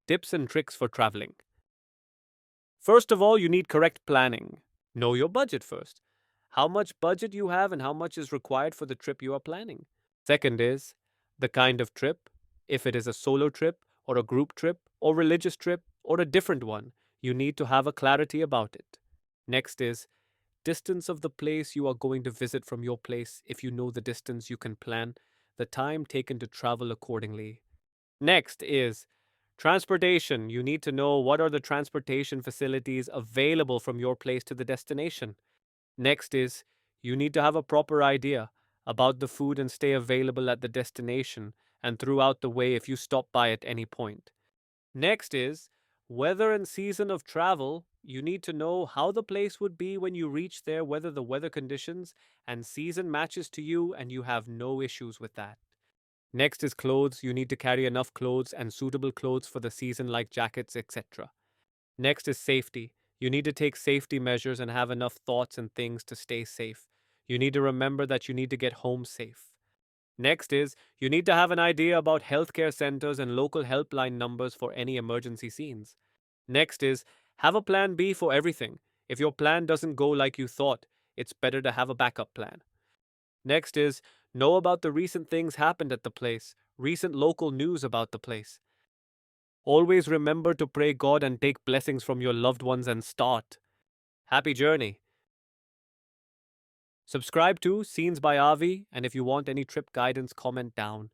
Tips and tricks for traveling. First of all, you need correct planning. Know your budget first. How much budget you have and how much is required for the trip you are planning. Second is the kind of trip, if it is a solo trip or a group trip or religious trip or a different one, you need to have a clarity about it. Next is distance of the place you are going to visit from your place. If you know the distance, you can plan the time taken to travel accordingly. Next is transportation. You need to know what are the transportation facilities available from your place to the destination. Next is you need to have a proper idea about the food and stay available at the destination and throughout the way if you stop by at any point. Next is weather and season of travel. You need to know how the place would be when you reach there, whether the weather conditions and season matches to you and you have no issues with that. Next is clothes. You need to carry enough clothes and suitable clothes for the season, like jackets, etc. Next is safety. You need to take safety measures and have enough thoughts and things to stay safe. You need to remember that you need to get home safe. Next is you need to have an idea about healthcare centers and local helpline numbers for any emergency scenes. Next is have a plan B for everything. If your plan doesn't go like you thought, it's better to have a backup plan. Next is know about the recent things happened at the place, recent local news about the place. Always remember to pray God and take blessings from your loved ones and start. Happy journey. Subscribe to Scenes by Avi, and if you want any trip guidance, comment down.